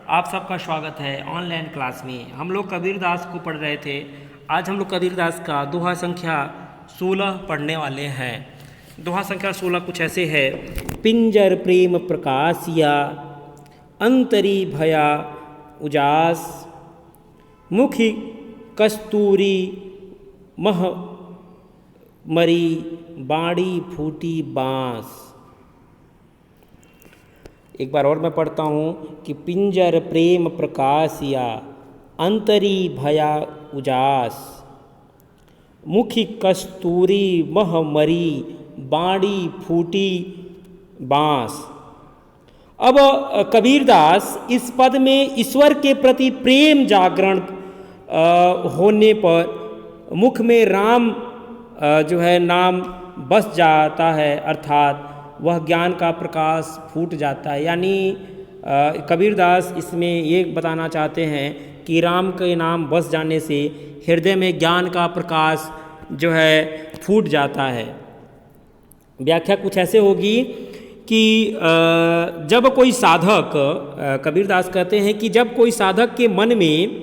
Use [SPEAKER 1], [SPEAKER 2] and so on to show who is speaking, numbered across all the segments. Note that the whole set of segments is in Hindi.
[SPEAKER 1] आप सबका स्वागत है ऑनलाइन क्लास में। हम लोग कबीरदास को पढ़ रहे थे। आज हम लोग कबीरदास का दोहा संख्या 16 पढ़ने वाले हैं। दोहा संख्या 16 कुछ ऐसे है। पिंजर प्रेम प्रकाशिया, अंतरी भया उजास, मुखी कस्तूरी मह मरी, बाड़ी फूटी बाँस। एक बार और मैं पढ़ता हूँ कि पिंजर प्रेम प्रकाशिया, अंतरी भया उजास, मुखी कस्तूरी मह मरी, बाड़ी फूटी बाँस। अब कबीरदास इस पद में ईश्वर के प्रति प्रेम जागरण होने पर मुख में राम जो है नाम बस जाता है, अर्थात वह ज्ञान का प्रकाश फूट जाता है। यानी कबीरदास इसमें ये बताना चाहते हैं कि राम के नाम बस जाने से हृदय में ज्ञान का प्रकाश जो है फूट जाता है। व्याख्या कुछ ऐसे होगी कि जब कोई साधक, कबीरदास कहते हैं कि जब कोई साधक के मन में,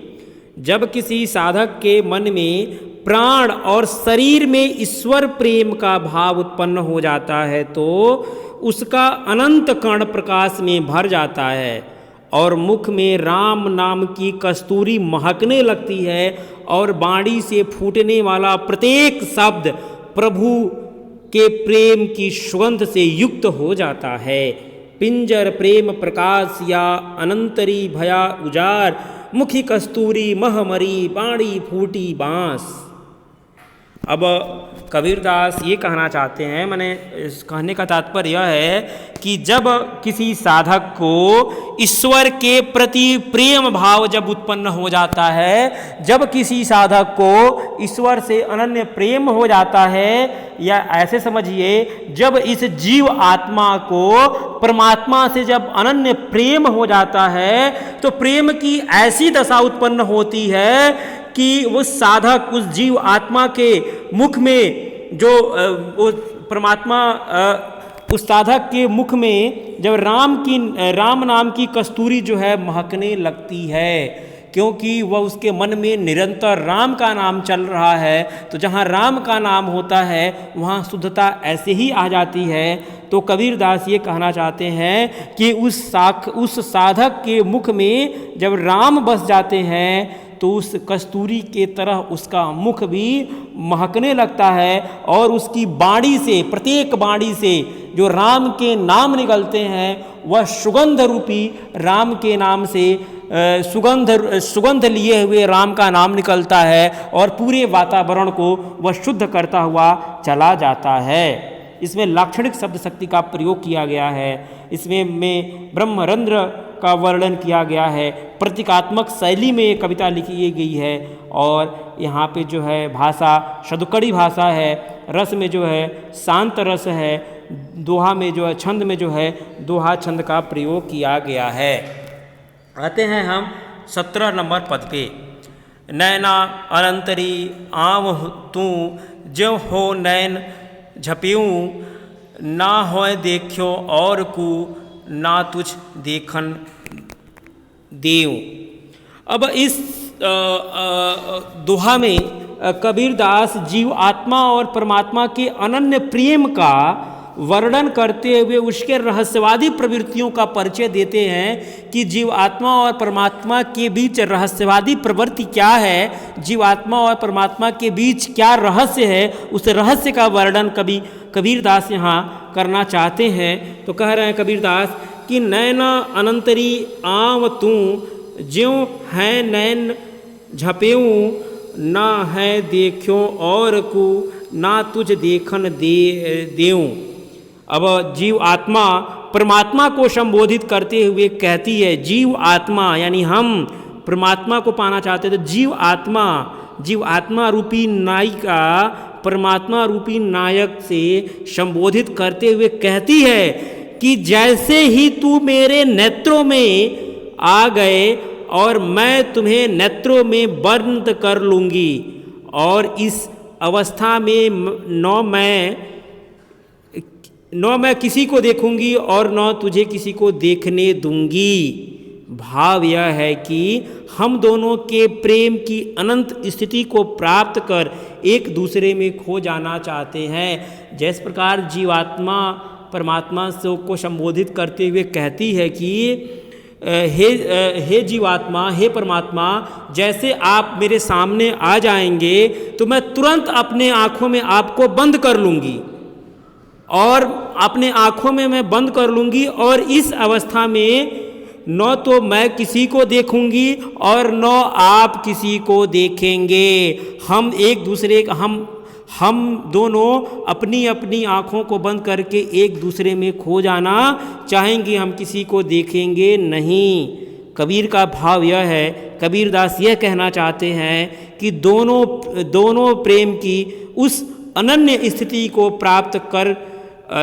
[SPEAKER 1] जब किसी साधक के मन में प्राण और शरीर में ईश्वर प्रेम का भाव उत्पन्न हो जाता है तो उसका अनंत कण प्रकाश में भर जाता है और मुख में राम नाम की कस्तूरी महकने लगती है और बाणी से फूटने वाला प्रत्येक शब्द प्रभु के प्रेम की सुगंध से युक्त हो जाता है। पिंजर प्रेम प्रकाश या अनंतरी भया उजार, मुखी कस्तूरी महमरी, बाणी फूटी बाँस। अब कबीरदास ये कहना चाहते हैं, मैंने इस कहने का तात्पर्य यह है कि जब किसी साधक को ईश्वर के प्रति प्रेम भाव जब उत्पन्न हो जाता है, जब किसी साधक को ईश्वर से अनन्य प्रेम हो जाता है, या ऐसे समझिए जब इस जीव आत्मा को परमात्मा से जब अनन्य प्रेम हो जाता है तो प्रेम की ऐसी दशा उत्पन्न होती है कि उस साधक, उस जीव आत्मा के मुख में जो उस परमात्मा, उस साधक के मुख में जब राम नाम की कस्तूरी जो है महकने लगती है, क्योंकि वह उसके मन में निरंतर राम का नाम चल रहा है। तो जहाँ राम का नाम होता है वहाँ शुद्धता ऐसे ही आ जाती है। तो कबीरदास ये कहना चाहते हैं कि उस साधक के मुख में जब राम बस जाते हैं तो उस कस्तूरी के तरह उसका मुख भी महकने लगता है और उसकी बाणी से, प्रत्येक बाणी से जो राम के नाम निकलते हैं वह सुगंध रूपी राम के नाम से सुगंध लिए हुए राम का नाम निकलता है और पूरे वातावरण को वह शुद्ध करता हुआ चला जाता है। इसमें लाक्षणिक शब्द शक्ति का प्रयोग किया गया है। इसमें ब्रह्मरंध्र का वर्णन किया गया है। प्रतीकात्मक शैली में ये कविता लिखी गई है और यहाँ पे जो है भाषा शतकड़ी भाषा है, रस में जो है शांत रस है, दोहा में जो है छंद में जो है दोहा छंद का प्रयोग किया गया है। आते हैं हम 17 नंबर पद पे। नैना अनंतरी आव तू जो हो नैन झपियूँ, ना होए देखियो और कु ना तुझ देखन देऊँ। अब इस दोहा में कबीरदास जीव आत्मा और परमात्मा के अनन्य प्रेम का वर्णन करते हुए उसके रहस्यवादी प्रवृत्तियों का परिचय देते हैं कि जीव आत्मा और परमात्मा के बीच रहस्यवादी प्रवृत्ति क्या है, जीव आत्मा और परमात्मा के बीच क्या रहस्य है, उस रहस्य का वर्णन कबीरदास यहाँ करना चाहते हैं। तो कह रहे हैं कबीरदास कि नैना अनंतरी आव तू ज्यों है नैन झपेऊँ, ना है देखियो और कु ना तुझ देखन देऊँ। अब जीव आत्मा परमात्मा को संबोधित करते हुए कहती है, जीव आत्मा यानी हम परमात्मा को पाना चाहते हैं तो जीव आत्मा रूपी नायिका परमात्मा रूपी नायक से संबोधित करते हुए कहती है कि जैसे ही तू मेरे नेत्रों में आ गए और मैं तुम्हें नेत्रों में बंद कर लूँगी और इस अवस्था में न मैं किसी को देखूंगी और न तुझे किसी को देखने दूंगी। भाव यह है कि हम दोनों के प्रेम की अनंत स्थिति को प्राप्त कर एक दूसरे में खो जाना चाहते हैं। जिस प्रकार जीवात्मा परमात्मा को संबोधित करते हुए कहती है कि हे जीवात्मा, हे परमात्मा, जैसे आप मेरे सामने आ जाएंगे तो मैं तुरंत अपने आँखों में आपको बंद कर लूँगी और अपने आँखों में मैं बंद कर लूँगी और इस अवस्था में न तो मैं किसी को देखूंगी और न आप किसी को देखेंगे। हम एक दूसरे हम दोनों अपनी अपनी आँखों को बंद करके एक दूसरे में खो जाना चाहेंगे, हम किसी को देखेंगे नहीं। कबीर का भाव यह है, कबीरदास यह कहना चाहते हैं कि दोनों प्रेम की उस अनन्य स्थिति को प्राप्त कर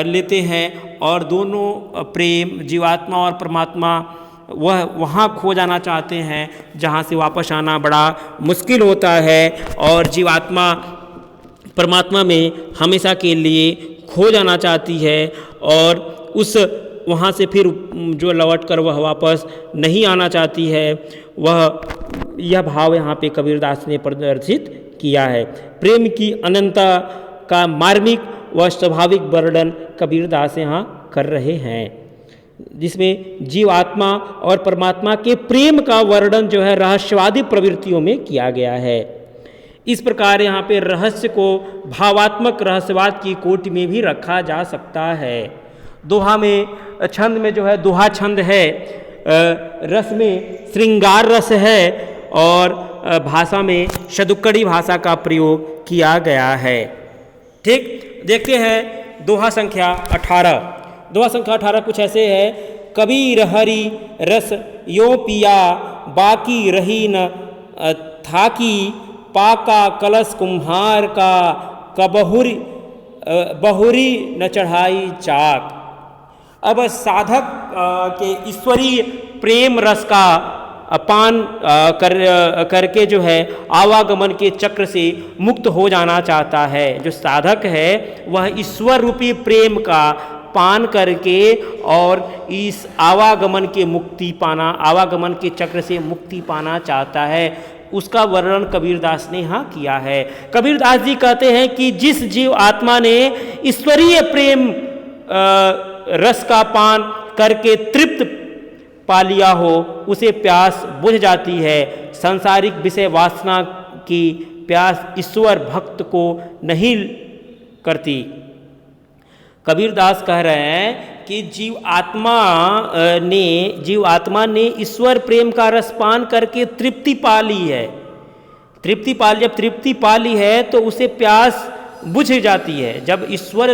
[SPEAKER 1] लेते हैं और दोनों प्रेम जीवात्मा और परमात्मा वह वहाँ खो जाना चाहते हैं जहाँ से वापस आना बड़ा मुश्किल होता है और जीवात्मा परमात्मा में हमेशा के लिए खो जाना चाहती है और उस वहाँ से फिर जो लौट कर वह वापस नहीं आना चाहती है। यह भाव यहाँ पे कबीरदास ने प्रदर्शित किया है। प्रेम की अनंतता का मार्मिक व स्वाभाविक वर्णन कबीरदास यहाँ कर रहे हैं, जिसमें जीव आत्मा और परमात्मा के प्रेम का वर्णन जो है रहस्यवादी प्रवृत्तियों में किया गया है। इस प्रकार यहाँ पे रहस्य को भावात्मक रहस्यवाद की कोटि में भी रखा जा सकता है। दोहा में छंद में जो है दोहा छंद है, रस में श्रृंगार रस है और भाषा में शतुक्कड़ी भाषा का प्रयोग किया गया है। ठीक, देखते हैं दोहा संख्या 18। दोहा संख्या 18 कुछ ऐसे है। कबीर हरि रस यो पिया बाकी रही न थाकी, पाका कलश कुम्हार का बहुरी न चढ़ाई चाक। अब साधक के ईश्वरीय प्रेम रस का पान करके जो है आवागमन के चक्र से मुक्त हो जाना चाहता है। जो साधक है वह ईश्वर रूपी प्रेम का पान करके और इस आवागमन के चक्र से मुक्ति पाना चाहता है। उसका वर्णन कबीरदास ने यहाँ किया है। कबीरदास जी कहते हैं कि जिस जीव आत्मा ने ईश्वरीय प्रेम रस का पान करके तृप्त पा लिया हो, उसे प्यास बुझ जाती है। सांसारिक विषय वासना की प्यास ईश्वर भक्त को नहीं करती। कबीरदास कह रहे हैं कि जीव आत्मा ने ईश्वर प्रेम का रसपान करके तृप्ति पा ली है। जब तृप्ति पा ली है तो उसे प्यास बुझ जाती है। जब ईश्वर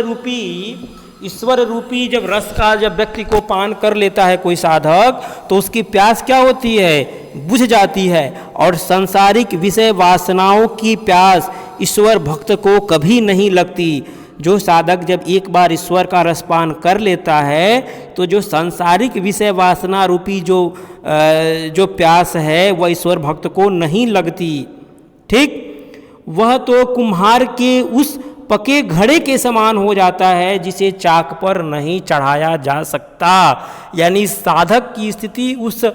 [SPEAKER 1] रूपी जब रस का जब व्यक्ति को पान कर लेता है कोई साधक, तो उसकी प्यास क्या होती है? बुझ जाती है। और सांसारिक विषय वासनाओं की प्यास ईश्वर भक्त को कभी नहीं लगती। जो साधक जब एक बार ईश्वर का रसपान कर लेता है तो जो सांसारिक विषय वासना रूपी जो प्यास है वह ईश्वर भक्त को नहीं लगती। ठीक, वह तो कुम्हार के उस पके घड़े के समान हो जाता है जिसे चाक पर नहीं चढ़ाया जा सकता। यानी साधक की स्थिति उस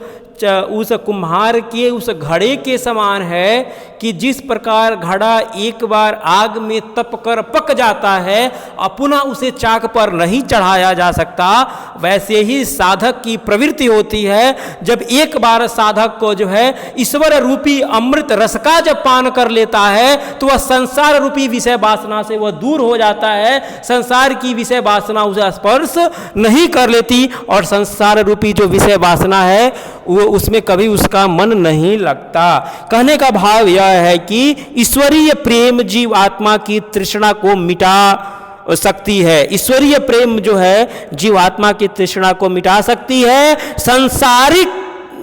[SPEAKER 1] कुम्हार के उस घड़े के समान है कि जिस प्रकार घड़ा एक बार आग में तप कर पक जाता है और पुनः उसे चाक पर नहीं चढ़ाया जा सकता, वैसे ही साधक की प्रवृत्ति होती है। जब एक बार साधक को जो है ईश्वर रूपी अमृत रस का जब पान कर लेता है तो वह संसार रूपी विषय वासना से वह दूर हो जाता है। संसार की विषय वासना उसे स्पर्श नहीं कर लेती और संसार रूपी जो विषय वासना है वो उसमें कभी उसका मन नहीं लगता। कहने का भाव यह है कि ईश्वरीय प्रेम जीव आत्मा की तृष्णा को मिटा सकती है। ईश्वरीय प्रेम जो है जीव आत्मा की तृष्णा को मिटा सकती है। सांसारिक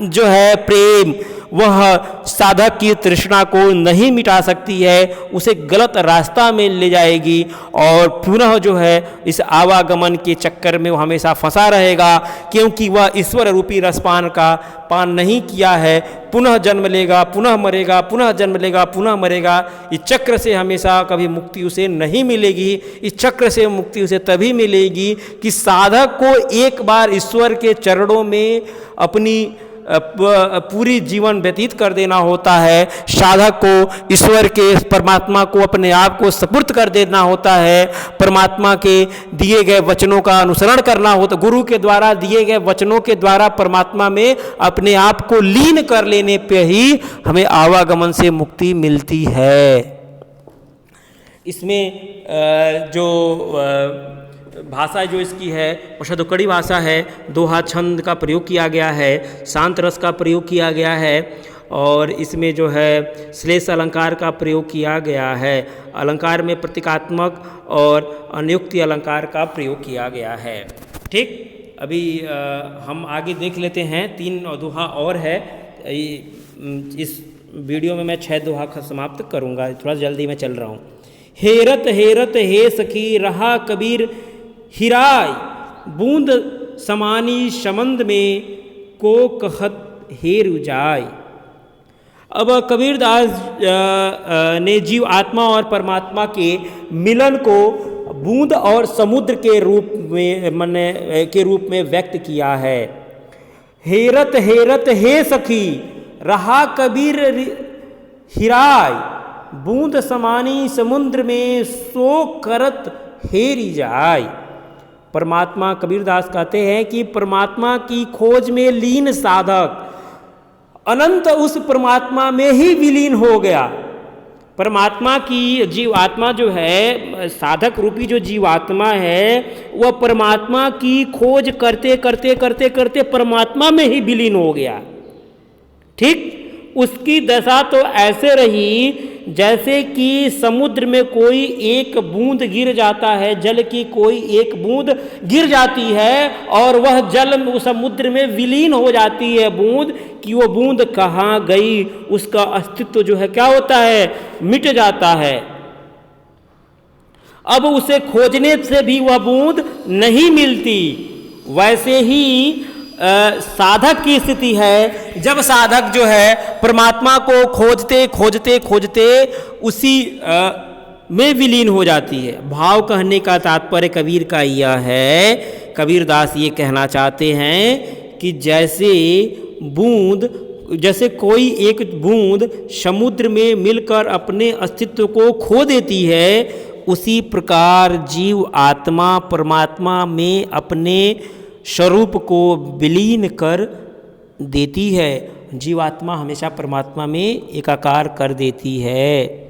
[SPEAKER 1] जो है प्रेम वह साधक की तृष्णा को नहीं मिटा सकती है, उसे गलत रास्ता में ले जाएगी और पुनः जो है इस आवागमन के चक्कर में वो हमेशा फंसा रहेगा, क्योंकि वह ईश्वर रूपी रसपान का पान नहीं किया है। पुनः जन्म लेगा, पुनः मरेगा, पुनः जन्म लेगा, पुनः मरेगा। इस चक्र से हमेशा कभी मुक्ति उसे नहीं मिलेगी। इस चक्र से मुक्ति उसे तभी मिलेगी कि साधक को एक बार ईश्वर के चरणों में अपनी पूरी जीवन व्यतीत कर देना होता है, साधक को ईश्वर के, परमात्मा को अपने आप को सुपुर्द कर देना होता है, परमात्मा के दिए गए वचनों का अनुसरण करना होता, गुरु के द्वारा दिए गए वचनों के द्वारा परमात्मा में अपने आप को लीन कर लेने पे ही हमें आवागमन से मुक्ति मिलती है। इसमें जो भाषा जो इसकी है वो शतुकड़ी भाषा है, दोहा छंद का प्रयोग किया गया है, शांत रस का प्रयोग किया गया है और इसमें जो है श्लेष अलंकार का प्रयोग किया गया है। अलंकार में प्रतीकात्मक और अनुयुक्ति अलंकार का प्रयोग किया गया है। ठीक, अभी हम आगे देख लेते हैं। 3 दोहा और है। इस वीडियो में मैं 6 दोहा समाप्त करूँगा, थोड़ा जल्दी में चल रहा हूँ। हेरत हेरत हे सखी रहा कबीर हिराय, बूंद समानी समंद में को कहत हेर जाय। अब कबीरदास ने जीव आत्मा और परमात्मा के मिलन को बूंद और समुद्र के रूप में व्यक्त किया है। हेरत हेरत हे सखी रहा कबीर हिराय, बूंद समानी समुद्र में सो करत हेरी जाय। परमात्मा, कबीरदास कहते हैं कि परमात्मा की खोज में लीन साधक अनंत उस परमात्मा में ही विलीन हो गया। परमात्मा की जीवात्मा जो है, साधक रूपी जो जीवात्मा है, वह परमात्मा की खोज करते करते करते करते परमात्मा में ही विलीन हो गया। ठीक, उसकी दशा तो ऐसे रही जैसे कि समुद्र में कोई एक बूंद गिर जाता है, जल की कोई एक बूंद गिर जाती है और वह जल उस समुद्र में विलीन हो जाती है बूंद, कि वो बूंद कहाँ गई, उसका अस्तित्व जो है क्या होता है, मिट जाता है। अब उसे खोजने से भी वह बूंद नहीं मिलती। वैसे ही साधक की स्थिति है, जब साधक जो है परमात्मा को खोजते खोजते खोजते उसी में विलीन हो जाती है। भाव कहने का तात्पर्य कबीर का यह है, कबीरदास ये कहना चाहते हैं कि जैसे कोई एक बूंद समुद्र में मिलकर अपने अस्तित्व को खो देती है, उसी प्रकार जीव आत्मा परमात्मा में अपने स्वरूप को विलीन कर देती है। जीवात्मा हमेशा परमात्मा में एकाकार कर देती है।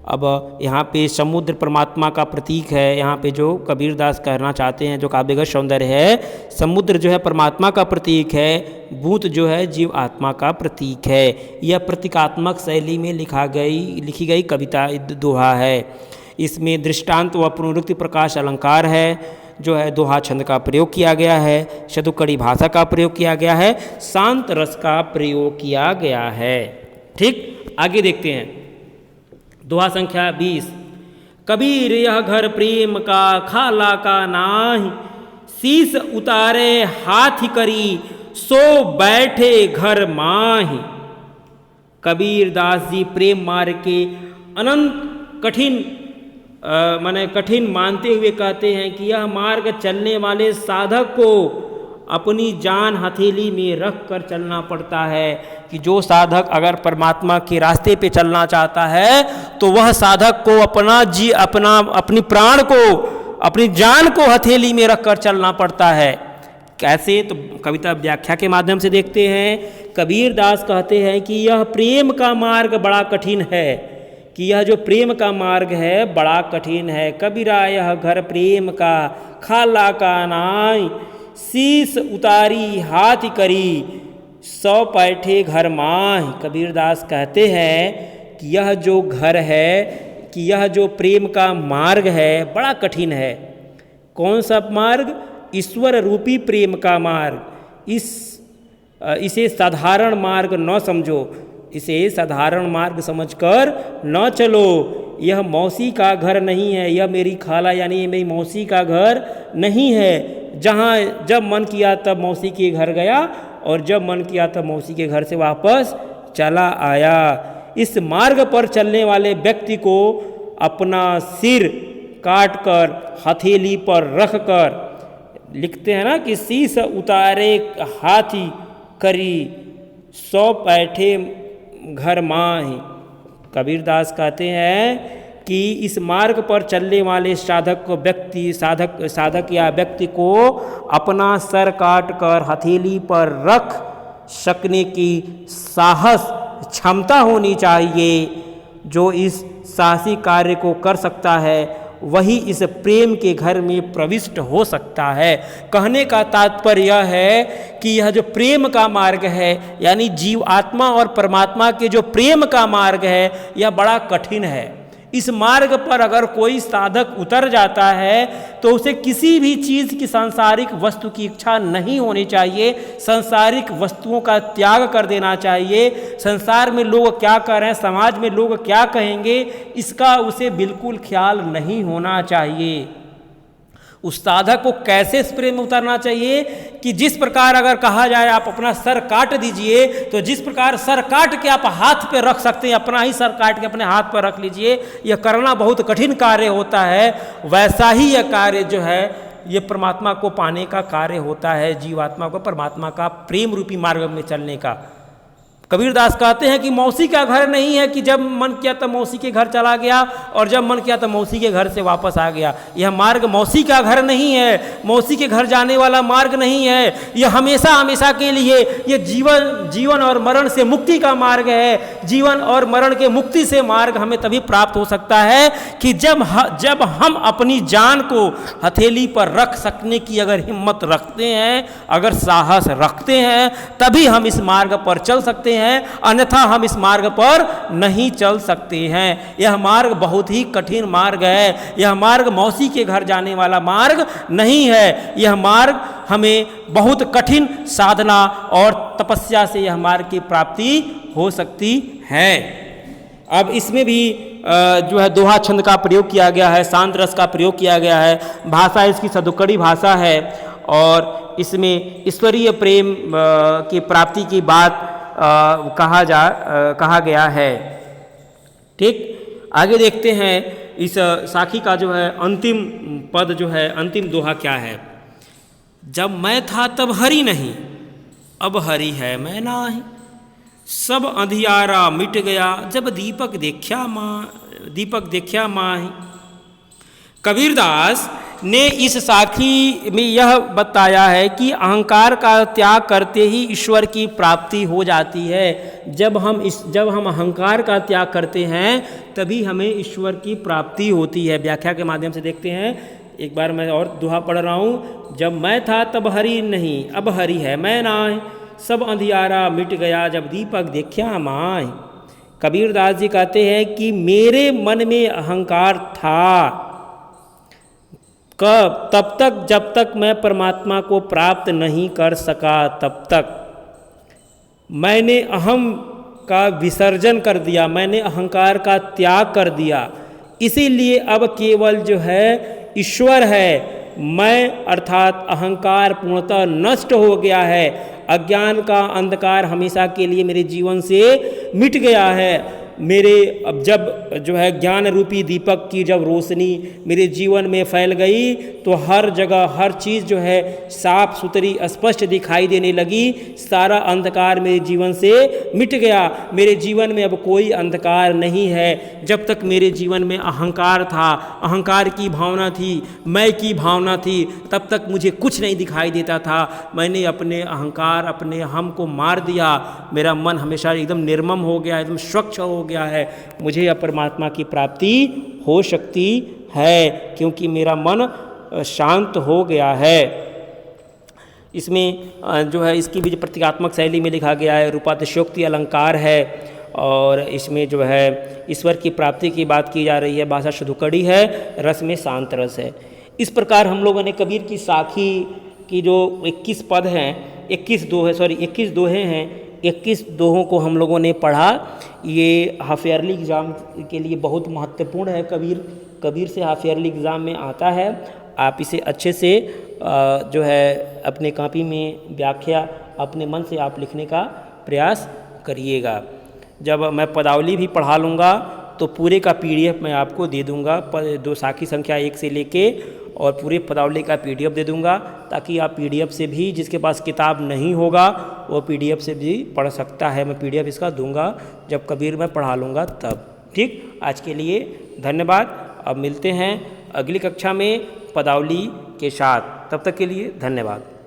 [SPEAKER 1] अब यहाँ पे समुद्र परमात्मा का प्रतीक है। यहाँ पे जो कबीरदास कहना चाहते हैं, जो काव्यगत सौंदर्य है, समुद्र जो है परमात्मा का प्रतीक है, बूंद जो है जीव आत्मा का प्रतीक है। यह प्रतीकात्मक शैली में लिखी गई कविता दोहा है। इसमें दृष्टांत व पुनरुक्ति प्रकाश अलंकार है, जो है दोहा छंद का प्रयोग किया गया है, शतुकड़ी भाषा का प्रयोग किया गया है, शांत रस का प्रयोग किया गया है। ठीक, आगे देखते हैं। दोहा संख्या 20। कबीर यह घर प्रेम का खाला का नाही, शीस उतारे हाथ करी सो बैठे घर माही। कबीरदास जी प्रेम मार्ग के अनंत कठिन मानते हुए कहते हैं कि यह मार्ग चलने वाले साधक को अपनी जान हथेली में रख कर चलना पड़ता है। कि जो साधक अगर परमात्मा के रास्ते पे चलना चाहता है तो वह साधक को अपनी प्राण को, अपनी जान को हथेली में रख कर चलना पड़ता है। कैसे? तो कविता व्याख्या के माध्यम से देखते हैं। कबीरदास कहते हैं कि यह प्रेम का मार्ग बड़ा कठिन है, कि यह जो प्रेम का मार्ग है बड़ा कठिन है। कबीरा यह घर प्रेम का खाला का नाई, शीस उतारी हाथ करी सौ बैठे घर माही। कबीरदास कहते हैं कि यह जो घर है, कि यह जो प्रेम का मार्ग है बड़ा कठिन है। कौन सा मार्ग? ईश्वर रूपी प्रेम का मार्ग। इसे साधारण मार्ग न समझो, इसे साधारण मार्ग समझकर न चलो। यह मौसी का घर नहीं है, यह मेरी खाला यानी मेरी मौसी का घर नहीं है, जहाँ जब मन किया तब मौसी के घर गया और जब मन किया तब मौसी के घर से वापस चला आया। इस मार्ग पर चलने वाले व्यक्ति को अपना सिर काट कर हथेली पर रख कर, लिखते हैं ना कि शीस उतारे हाथी करी सौ बैठे घर माहि। कबीरदास कहते हैं कि इस मार्ग पर चलने वाले साधक या व्यक्ति को अपना सर काट कर हथेली पर रख सकने की साहस क्षमता होनी चाहिए। जो इस साहसी कार्य को कर सकता है वही इस प्रेम के घर में प्रविष्ट हो सकता है। कहने का तात्पर्य यह है कि यह जो प्रेम का मार्ग है, यानी जीव आत्मा और परमात्मा के जो प्रेम का मार्ग है, यह बड़ा कठिन है। इस मार्ग पर अगर कोई साधक उतर जाता है तो उसे किसी भी चीज़ की सांसारिक वस्तु की इच्छा नहीं होनी चाहिए। सांसारिक वस्तुओं का त्याग कर देना चाहिए। संसार में लोग क्या कर रहे हैं, समाज में लोग क्या कहेंगे, इसका उसे बिल्कुल ख्याल नहीं होना चाहिए। उस साधक को कैसे इस प्रेम में उतरना चाहिए कि जिस प्रकार अगर कहा जाए आप अपना सर काट दीजिए, तो जिस प्रकार सर काट के आप हाथ पे रख सकते हैं, अपना ही सर काट के अपने हाथ पर रख लीजिए। यह करना बहुत कठिन कार्य होता है। वैसा ही यह कार्य जो है ये परमात्मा को पाने का कार्य होता है, जीवात्मा को परमात्मा का प्रेम रूपी मार्ग में चलने का। कबीरदास कहते हैं कि मौसी का घर नहीं है कि जब मन किया तो मौसी के घर चला गया और जब मन किया तो मौसी के घर से वापस आ गया। यह मार्ग मौसी का घर नहीं है, मौसी के घर जाने वाला मार्ग नहीं है। यह हमेशा हमेशा के लिए ये जीवन और मरण से मुक्ति का मार्ग है। जीवन और मरण के मुक्ति से मार्ग हमें तभी प्राप्त हो सकता है कि जब हम अपनी जान को हथेली पर रख सकने की अगर हिम्मत रखते हैं, अगर साहस रखते हैं, तभी हम इस मार्ग पर चल सकते हैं। अन्यथा हम इस मार्ग पर नहीं चल सकते हैं। यह मार्ग बहुत ही कठिन मार्ग है। यह मार्ग मौसी के घर जाने वाला मार्ग नहीं है। यह मार्ग हमें बहुत कठिन साधना और तपस्या से यह मार्ग की प्राप्ति हो सकती है। अब इसमें भी जो है दोहा छंद का प्रयोग किया गया है, शांत रस का प्रयोग किया गया है। भाषा इसकी सदुक्कड़ी भाषा है और इसमें ईश्वरीय प्रेम की प्राप्ति की बात कहा गया है। ठीक, आगे देखते हैं इस साखी का जो है अंतिम पद जो है, अंतिम दोहा क्या है। जब मैं था तब हरि नहीं, अब हरि है मैं नाही। सब अंधियारा मिट गया, जब दीपक देखा माही। कबीरदास ने इस साखी में यह बताया है कि अहंकार का त्याग करते ही ईश्वर की प्राप्ति हो जाती है। जब हम अहंकार का त्याग करते हैं तभी हमें ईश्वर की प्राप्ति होती है। व्याख्या के माध्यम से देखते हैं। एक बार मैं और दोहा पढ़ रहा हूँ। जब मैं था तब हरि नहीं, अब हरि है मैं नाहि। सब अंधियारा मिट गया, जब दीपक देखा माहि। कबीरदास जी कहते हैं कि मेरे मन में अहंकार था तब तक जब तक मैं परमात्मा को प्राप्त नहीं कर सका, तब तक मैंने अहम का विसर्जन कर दिया, मैंने अहंकार का त्याग कर दिया। इसीलिए अब केवल जो है ईश्वर है, मैं अर्थात अहंकार पूर्णतः नष्ट हो गया है। अज्ञान का अंधकार हमेशा के लिए मेरे जीवन से मिट गया है। मेरे अब जब जो है ज्ञान रूपी दीपक की जब रोशनी मेरे जीवन में फैल गई तो हर जगह हर चीज़ जो है साफ सुथरी स्पष्ट दिखाई देने लगी। सारा अंधकार मेरे जीवन से मिट गया। मेरे जीवन में अब कोई अंधकार नहीं है। जब तक मेरे जीवन में अहंकार था, अहंकार की भावना थी, मैं की भावना थी, तब तक मुझे कुछ नहीं दिखाई देता था। मैंने अपने अहंकार, अपने हम को मार दिया। मेरा मन हमेशा एकदम निर्मम हो गया, एकदम स्वच्छ हो गया है। मुझे अब परमात्मा की प्राप्ति हो सकती है क्योंकि मेरा मन शांत हो गया है। इसमें जो है इसकी भी प्रतीकात्मक शैली में लिखा गया है, रूपातिशयोक्ति अलंकार है और इसमें जो है ईश्वर की प्राप्ति की बात की जा रही है। भाषा शुद्धकड़ी है, रस में शांत रस है। इस प्रकार हम लोगों ने कबीर की साखी की जो 21 पद हैं, 21 दोहे हैं, 21 दोहों को हम लोगों ने पढ़ा। ये हाफ ईयरली एग्ज़ाम के लिए बहुत महत्वपूर्ण है। कबीर से हाफ ईयरली एग्ज़ाम में आता है। आप इसे अच्छे से जो है अपने कॉपी में व्याख्या अपने मन से आप लिखने का प्रयास करिएगा। जब मैं पदावली भी पढ़ा लूँगा तो पूरे का PDF मैं आपको दे दूँगा, दो साखी संख्या 1 से लेके और पूरे पदावली का PDF दे दूंगा, ताकि आप PDF से भी, जिसके पास किताब नहीं होगा वो PDF से भी पढ़ सकता है। मैं PDF इसका दूंगा जब कबीर मैं पढ़ा लूँगा तब। ठीक, आज के लिए धन्यवाद। अब मिलते हैं अगली कक्षा में पदावली के साथ, तब तक के लिए धन्यवाद।